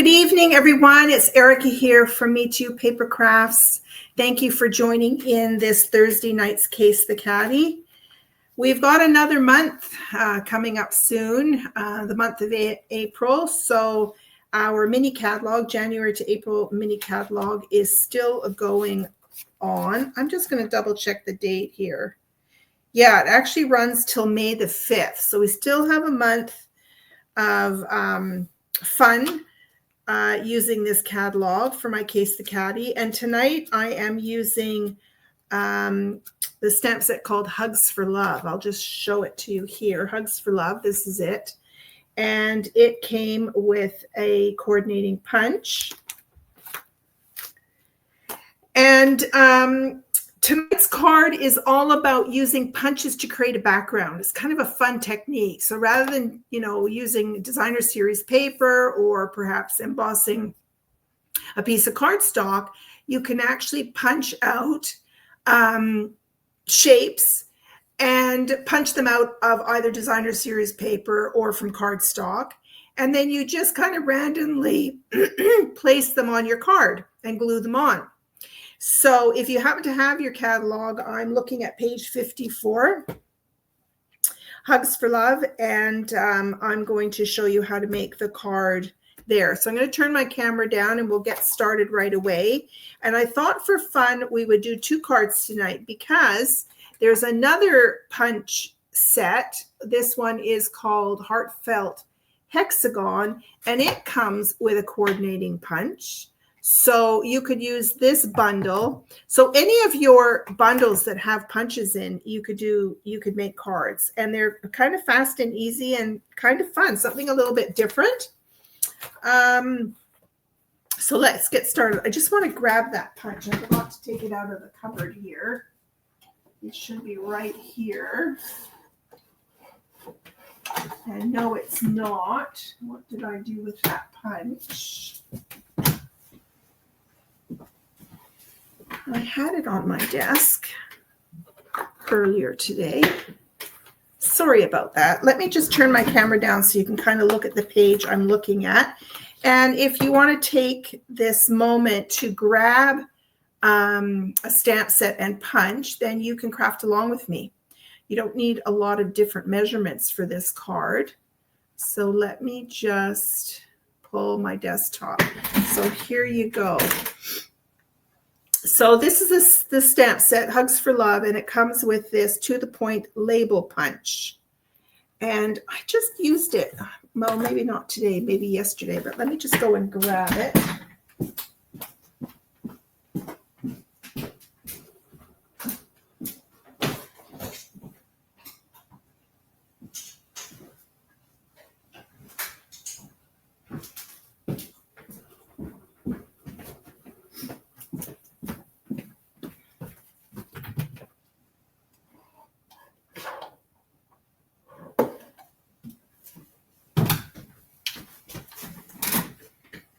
Good evening, everyone. It's Erica here from Me Too Paper Crafts. Thank you for joining in this Thursday night's Case the Catty. We've got another month coming up soon, the month of April. So our mini catalog, January to April mini catalog, is still going on. I'm just going to double check the date here. Yeah, it actually runs till May the 5th. So we still have a month of fun using this catalog for my Case the Catty. And tonight I am using the stamp set called Hugs for Love. I'll just show it to you here. Hugs for Love, this is it. And it came with a coordinating punch. And tonight's card is all about using punches to create a background. It's kind of a fun technique. So rather than, using designer series paper or perhaps embossing a piece of cardstock, you can actually punch out shapes and punch them out of either designer series paper or from cardstock. And then you just kind of randomly place them on your card and glue them on. So if you happen to have your catalog, I'm looking at page 54, Hugs for Love, and I'm going to show you how to make the card there. So I'm going to turn my camera down and we'll get started right away. And I thought for fun we would do two cards tonight because there's another punch set. This one is called Heartfelt Hexagon, and it comes with a coordinating punch. So you could use this bundle. So any of your bundles that have punches in, you could make cards, and they're kind of fast and easy and kind of fun, something a little bit different. So let's get started. I just want to grab that punch. I forgot to take it out of the cupboard here. It should be right here. And no, it's not. What did I do with that punch? I had it on my desk earlier today. Sorry about that. Let me just turn my camera down so you can kind of look at the page I'm looking at. And if you want to take this moment to grab a stamp set and punch, then you can craft along with me. You don't need a lot of different measurements for this card. So let me just pull my desktop. So here you go. So this is the stamp set, Hugs for Love, and it comes with this to-the-point label punch. And I just used it. Well, maybe not today, maybe yesterday, but let me just go and grab it.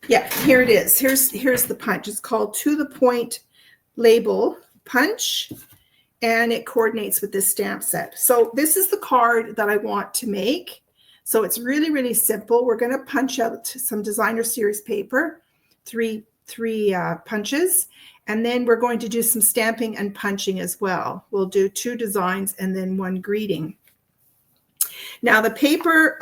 Yeah, here it is. Here's the punch. It's called To the Point Label Punch, and it coordinates with this stamp set. So this is the card that I want to make. So it's really, really simple. We're going to punch out some designer series paper, three punches, and then we're going to do some stamping and punching as well. We'll do two designs and then one greeting. Now the paper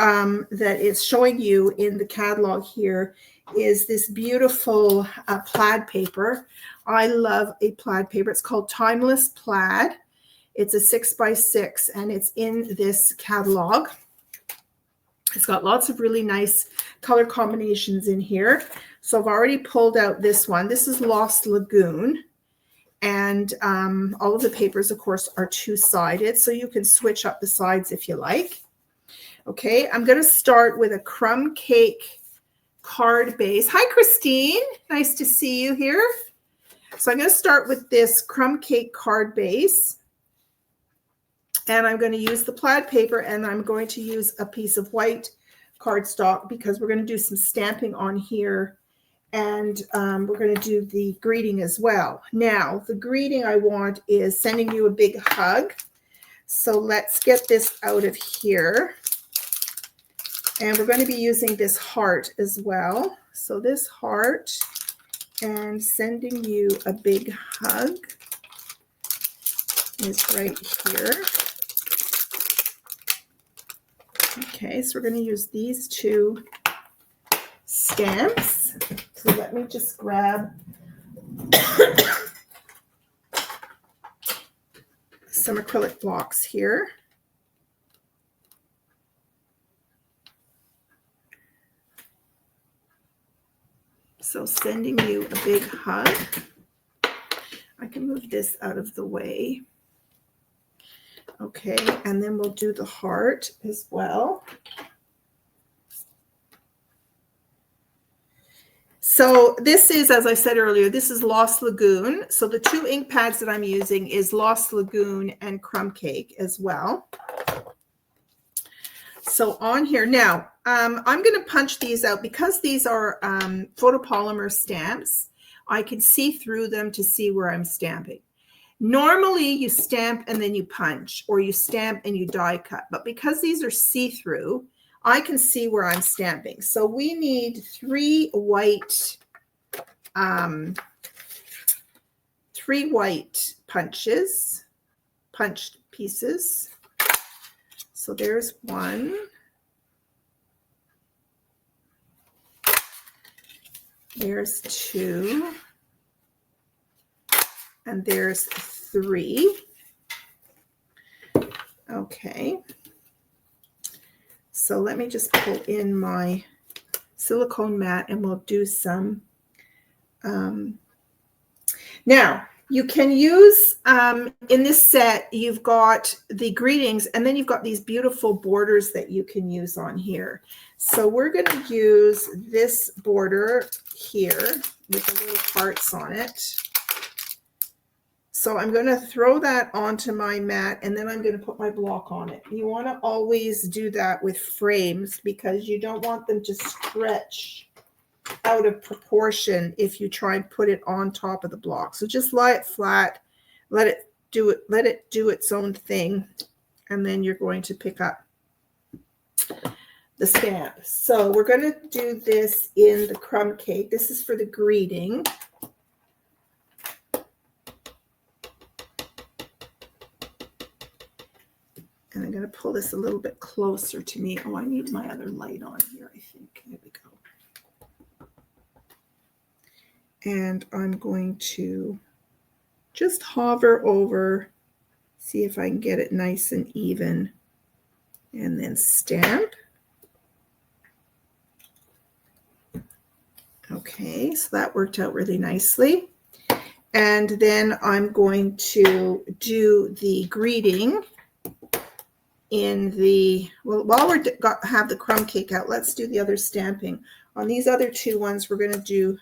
that is showing you in the catalog here is this beautiful plaid paper. I love a plaid paper. It's called Timeless Plaid. It's a 6x6 and it's in this catalog. It's got lots of really nice color combinations in here. So I've already pulled out this one. This is Lost Lagoon. And all of the papers, of course, are two-sided. So you can switch up the sides if you like. Okay, I'm going to start with a crumb cake card base. Hi, Christine. Nice to see you here. So I'm going to start with this crumb cake card base. And I'm going to use the plaid paper, and I'm going to use a piece of white cardstock because we're going to do some stamping on here. And we're going to do the greeting as well. Now, the greeting I want is sending you a big hug. So let's get this out of here. And we're going to be using this heart as well. So this heart and sending you a big hug is right here. Okay, so we're going to use these two stamps. So let me just grab some acrylic blocks here. So sending you a big hug. I can move this out of the way. Okay, and then we'll do the heart as well. So this is, as I said earlier, this is Lost Lagoon. So the two ink pads that I'm using is Lost Lagoon and Crumb Cake as well. So on here, now I'm going to punch these out because these are photopolymer stamps. I can see through them to see where I'm stamping. Normally you stamp and then you punch, or you stamp and you die cut. But because these are see-through, I can see where I'm stamping. So we need three white punched pieces. So there's one. There's two. And there's three. Okay. So let me just pull in my silicone mat and we'll do some. Now, you can use, in this set, you've got the greetings, and then you've got these beautiful borders that you can use on here. So we're going to use this border here with the little hearts on it. So I'm going to throw that onto my mat, and then I'm going to put my block on it. You want to always do that with frames because you don't want them to stretch out of proportion if you try and put it on top of the block. So just lie it flat, let it do its own thing, and then you're going to pick up the stamp. So we're going to do this in the crumb cake. This is for the greeting. And I'm going to pull this a little bit closer to me. Oh, I need my other light on here, I think. There we go. And I'm going to just hover over, see if I can get it nice and even, and then stamp. Okay, so that worked out really nicely. And then I'm going to do the greeting in the, well, while we have the crumb cake out, let's do the other stamping. On these other two ones, we're going to do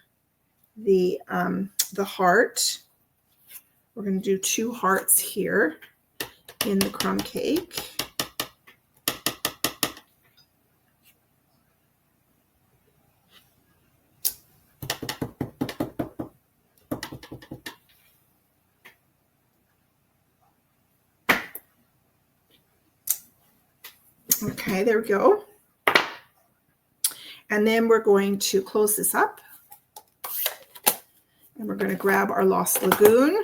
the heart. We're going to do two hearts here in the crumb cake. Okay, there we go. And then we're going to close this up. And we're going to grab our Lost Lagoon.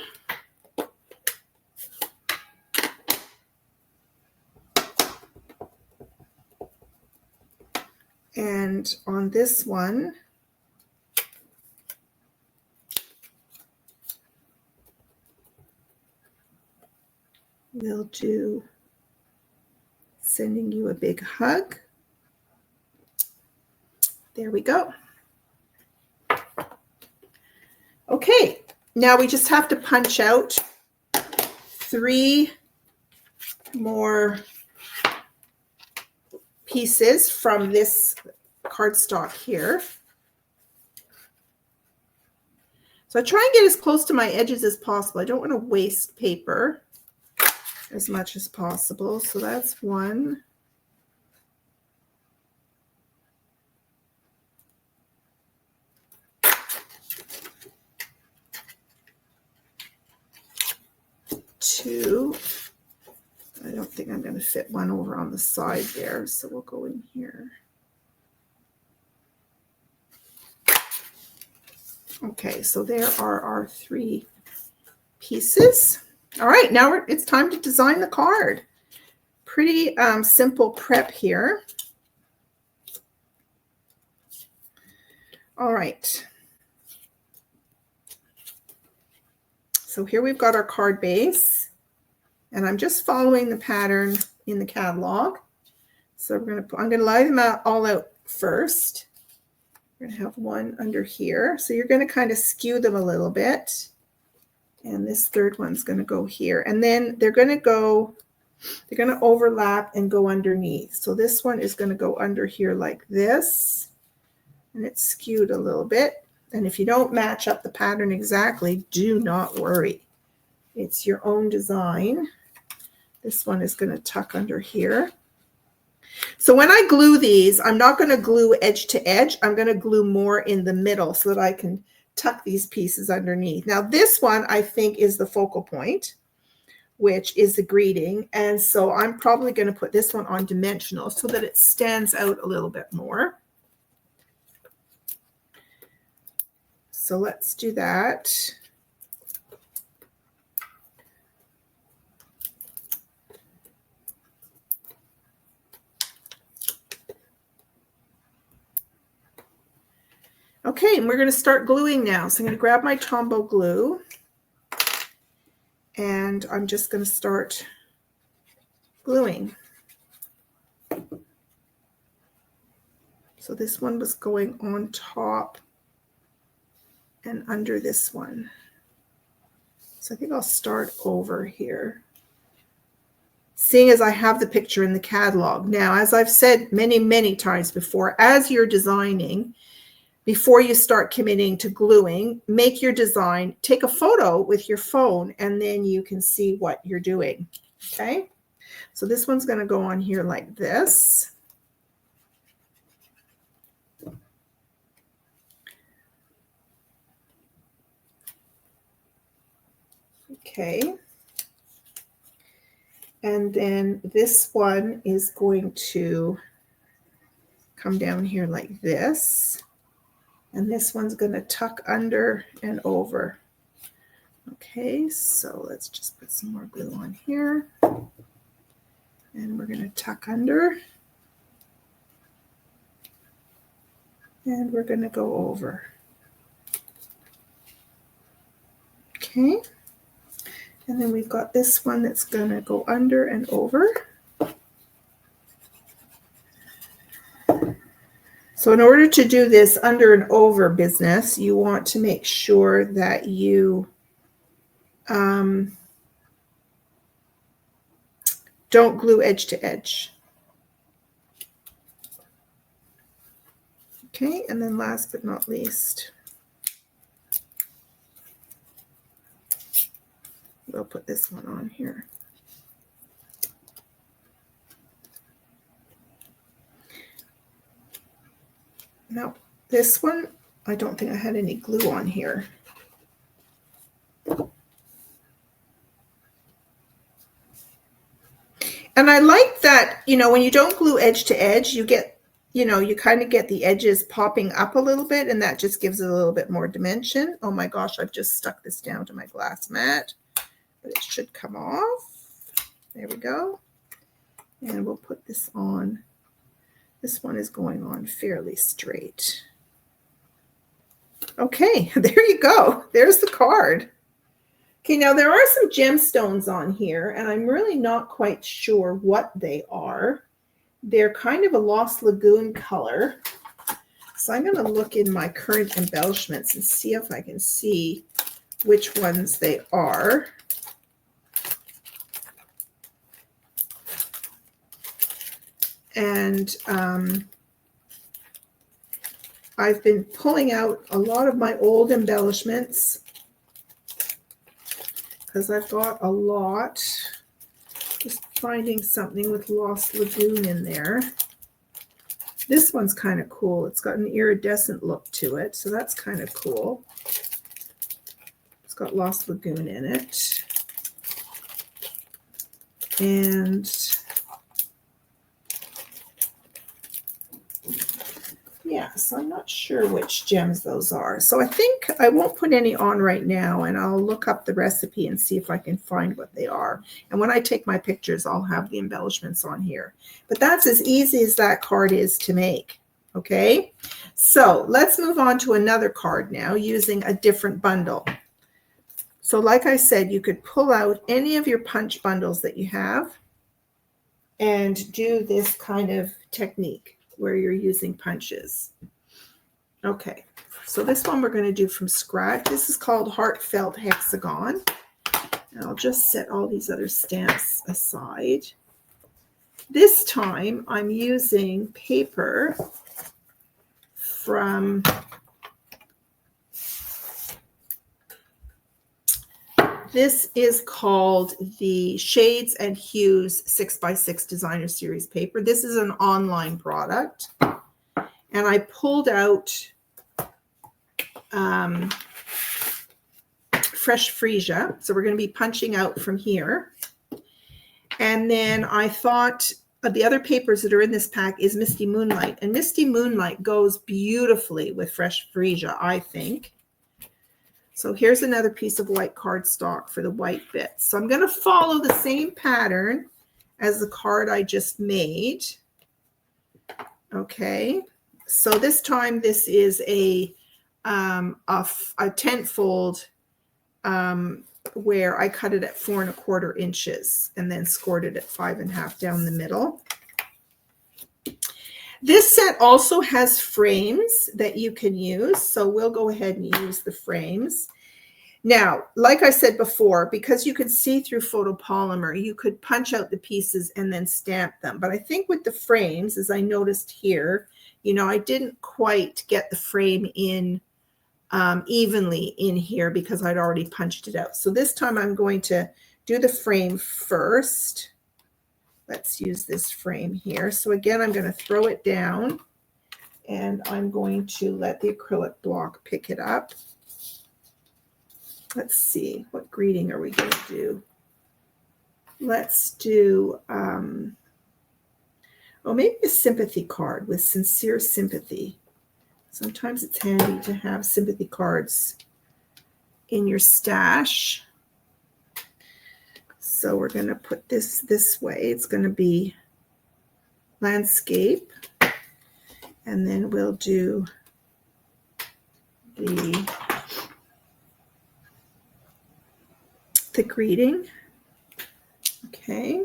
And on this one, we'll do sending you a big hug. There we go. Okay, now we just have to punch out three more pieces from this cardstock here. So I try and get as close to my edges as possible. I don't want to waste paper as much as possible. So that's one. Two. I don't think I'm going to fit one over on the side there, so we'll go in here. Okay, so there are our 3 pieces. All right, now it's time to design the card. Pretty simple prep here. All right. So here we've got our card base, and I'm just following the pattern in the catalog. So I'm going to lay them all out first. We're going to have one under here. So you're going to kind of skew them a little bit. And this third one's going to go here. And then they're going to overlap and go underneath. So this one is going to go under here like this. And it's skewed a little bit. And if you don't match up the pattern exactly, do not worry. It's your own design. This one is going to tuck under here. So when I glue these, I'm not going to glue edge to edge. I'm going to glue more in the middle so that I can tuck these pieces underneath. Now this one I think is the focal point, which is the greeting. And so I'm probably going to put this one on dimensional so that it stands out a little bit more. So let's do that. Okay, and we're going to start gluing now. So I'm going to grab my Tombow glue, and I'm just going to start gluing. So this one was going on top and under this one. So I think I'll start over here, seeing as I have the picture in the catalog. Now, as I've said many, many times before, as you're designing, before you start committing to gluing, make your design, take a photo with your phone, and then you can see what you're doing, okay? So this one's going to go on here like this. Okay. And then this one is going to come down here like this. And this one's going to tuck under and over. Okay, so let's just put some more glue on here. And we're going to tuck under. And we're going to go over. Okay. And then we've got this one that's going to go under and over. So in order to do this under and over business, you want to make sure that you don't glue edge to edge. Okay, and then last but not least, we'll put this one on here. Now, this one, I don't think I had any glue on here. And I like that, you know, when you don't glue edge to edge, you get, you know, you kind of get the edges popping up a little bit, and that just gives it a little bit more dimension. Oh my gosh, I've just stuck this down to my glass mat, but it should come off. There we go. And we'll put this on. This one is going on fairly straight. Okay, there you go. There's the card. Okay, now there are some gemstones on here, and I'm really not quite sure what they are. They're kind of a Lost Lagoon color. So I'm going to look in my current embellishments and see if I can see which ones they are. And I've been pulling out a lot of my old embellishments because I've got a lot. Just finding something with Lost Lagoon in there. This one's kind of cool. It's got an iridescent look to it, so that's kind of cool. It's got Lost Lagoon in it. And yeah, gems. I'm not sure which gems those are. So I think I won't put any on right now, and I'll look up the recipe and see if I can find what they are. And when I take my pictures, I'll have the embellishments on here. But that's as easy as that card is to make. Okay, so let's move on to another card now using a different bundle. So like I said, you could pull out any of your punch bundles that you have and do this kind of technique where you're using punches. Okay, so this one we're going to do from scratch. This is called Heartfelt Hexagon. And I'll just set all these other stamps aside. This time I'm using paper from this is called the Shades and Hues 6x6 Designer Series paper. This is an online product. And I pulled out fresh freesia. So we're going to be punching out from here. And then I thought the other papers that are in this pack is Misty Moonlight. And Misty Moonlight goes beautifully with fresh freesia, I think. So here's another piece of white cardstock for the white bits. So I'm going to follow the same pattern as the card I just made. Okay, so this time this is a tent-fold where I cut it at 4 1/4 inches and then scored it at 5 1/2 down the middle. This set also has frames that you can use, so we'll go ahead and use the frames. Now, like I said before, because you can see through photopolymer, you could punch out the pieces and then stamp them. But I think with the frames, as I noticed here, you know, I didn't quite get the frame in evenly in here because I'd already punched it out. So this time I'm going to do the frame first. Let's use this frame here. So again, I'm going to throw it down and I'm going to let the acrylic block pick it up. Let's see, what greeting are we going to do? Let's do, maybe a sympathy card with sincere sympathy. Sometimes it's handy to have sympathy cards in your stash. So we're going to put this way. It's going to be landscape. And then we'll do the greeting. Okay.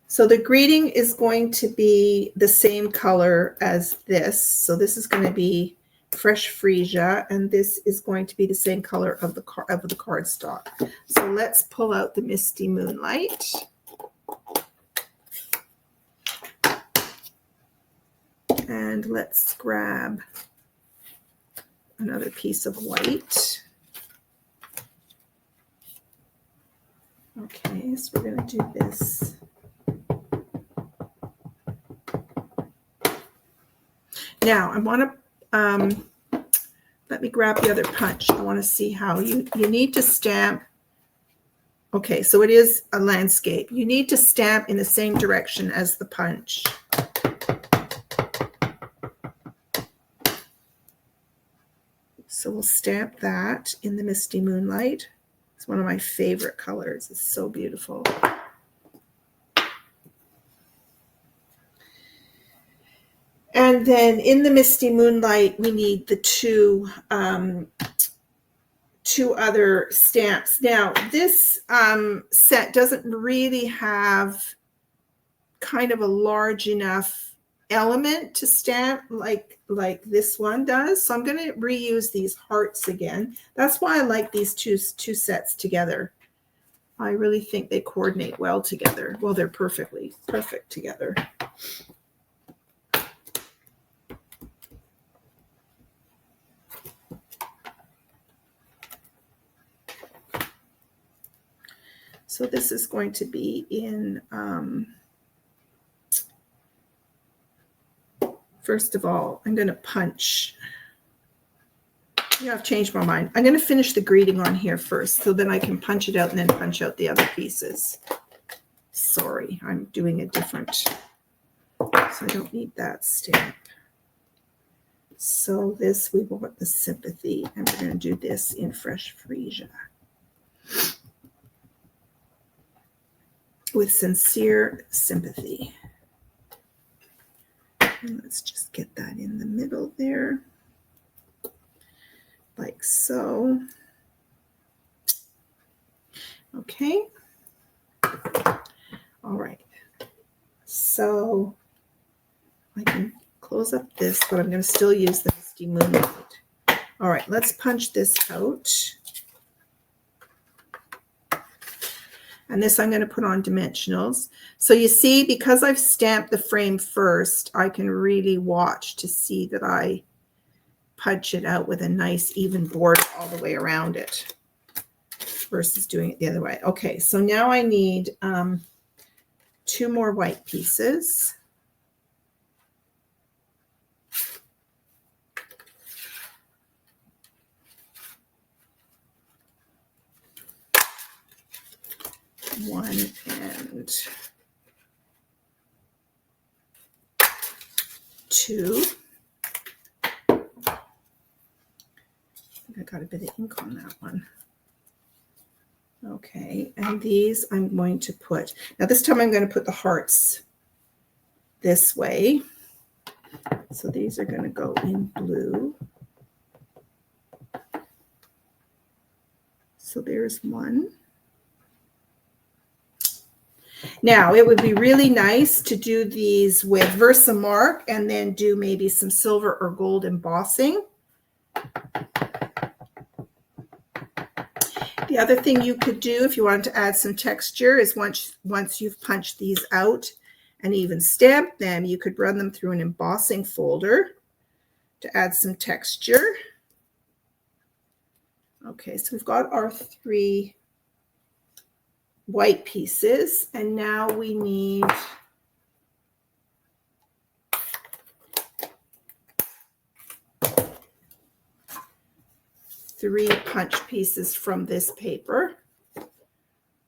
So the greeting is going to be the same color as this. So this is going to be fresh freesia, and this is going to be the same color of the cardstock. So let's pull out the Misty Moonlight. And let's grab another piece of white. Okay, so we're going to do this. Now, I want to, let me grab the other punch. I want to see how you need to stamp. Okay, so it is a landscape. You need to stamp in the same direction as the punch. So we'll stamp that in the Misty Moonlight. It's one of my favorite colors. It's so beautiful. And then in the Misty Moonlight, we need the two other stamps. Now, this set doesn't really have kind of a large enough element to stamp like this one does. So I'm going to reuse these hearts again. That's why I like these two sets together. I really think they coordinate well together. Well, they're perfect together. So this is going to be in, first of all, I'm going to punch. Yeah, I've changed my mind. I'm going to finish the greeting on here first so then I can punch it out and then punch out the other pieces. Sorry, I'm doing a different, so I don't need that stamp. So this, we want the sympathy, and we're going to do this in Fresh Freesia. With sincere sympathy. And let's just get that in the middle there. Like so. Okay. All right. So I can close up this, but I'm going to still use the Misty Moonlight. All right, let's punch this out. And this I'm going to put on dimensionals. So you see, because I've stamped the frame first, I can really watch to see that I punch it out with a nice even border all the way around it versus doing it the other way. Okay, so now I need 2 more white pieces. One and 2. I think I got a bit of ink on that one. Okay, and these I'm going to put, now this time I'm going to put the hearts this way. So these are going to go in blue. So there's one. Now, it would be really nice to do these with Versamark and then do maybe some silver or gold embossing. The other thing you could do if you wanted to add some texture is once you've punched these out and even stamped them, you could run them through an embossing folder to add some texture. Okay, so we've got our 3 white pieces, and now we need three punch pieces from this paper.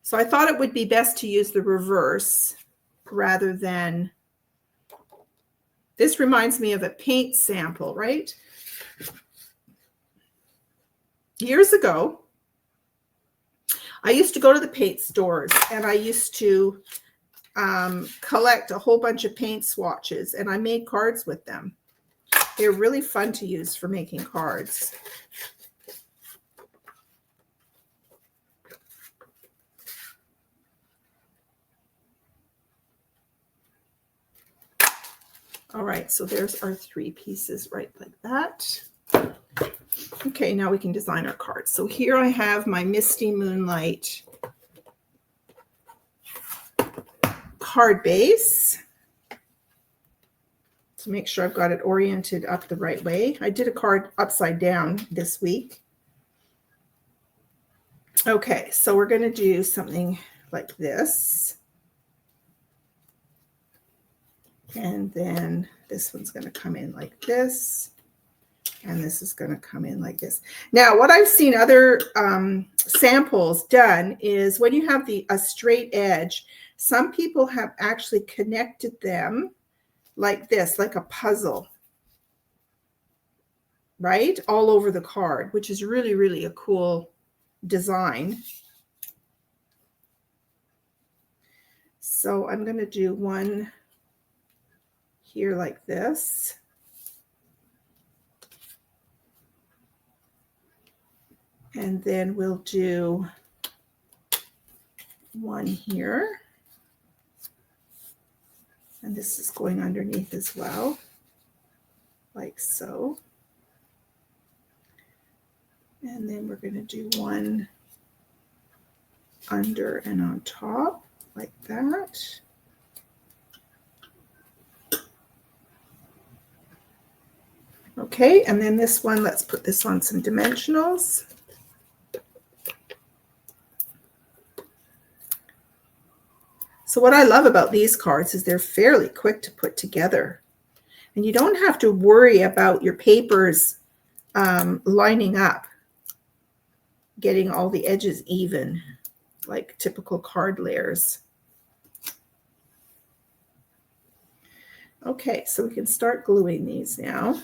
So I thought it would be best to use the reverse rather than, this reminds me of a paint sample, right? Years ago, I used to go to the paint stores and I used to collect a whole bunch of paint swatches, and I made cards with them. They're really fun to use for making cards. All right, so there's our 3 pieces right like that. Okay, now we can design our cards. So here I have my Misty Moonlight card base. So make sure I've got it oriented up the right way. I did a card upside down this week. Okay, so we're going to do something like this. And then this one's going to come in like this. And this is going to come in like this. Now, what I've seen other samples done is when you have a straight edge, some people have actually connected them like this, like a puzzle, right? All over the card, which is really, really a cool design. So I'm going to do one here like this. And then we'll do one here. And this is going underneath as well, like so. And then we're going to do one under and on top, like that. Okay, and then this one, let's put this on some dimensionals. So what I love about these cards is they're fairly quick to put together. And you don't have to worry about your papers lining up, getting all the edges even, like typical card layers. Okay, so we can start gluing these now.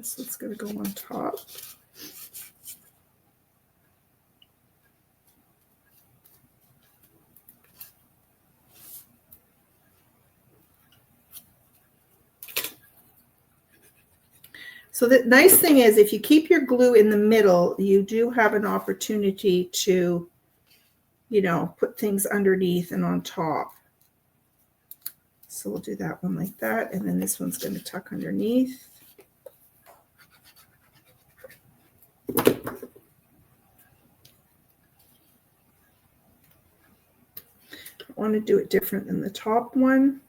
This one's going to go on top. So the nice thing is if you keep your glue in the middle, you do have an opportunity to, you know, put things underneath and on top. So we'll do that one like that. And then this one's going to tuck underneath. I want to do it different than the top one.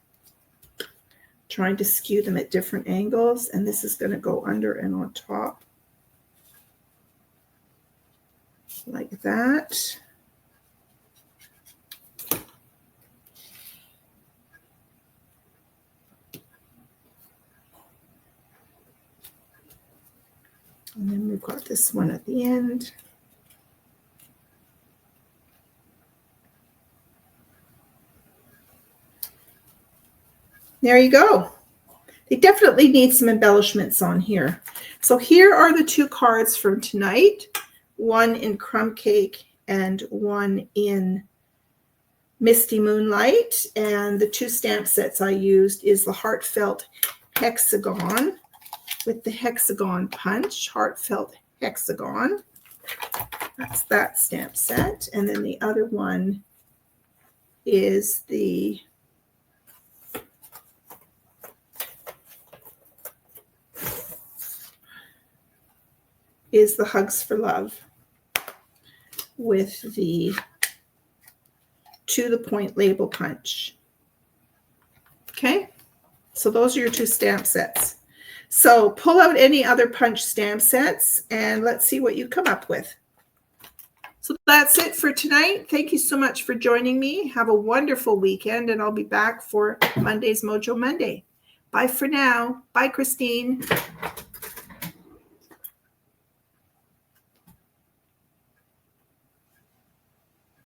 Trying to skew them at different angles, and this is going to go under and on top like that. And then we've got this one at the end. There you go. They definitely need some embellishments on here. So here are the two cards from tonight, one in Crumb Cake and one in Misty Moonlight. And the two stamp sets I used is the Heartfelt Hexagon with the Hexagon punch, Heartfelt Hexagon. That's that stamp set. And then the other one is the Hugs for Love with the To the Point label punch. Okay, so those are your two stamp sets. So pull out any other punch stamp sets and let's see what you come up with. So that's it for tonight. Thank you so much for joining me. Have a wonderful weekend, and I'll be back for Monday's Mojo Monday. Bye for now. Bye, Christine.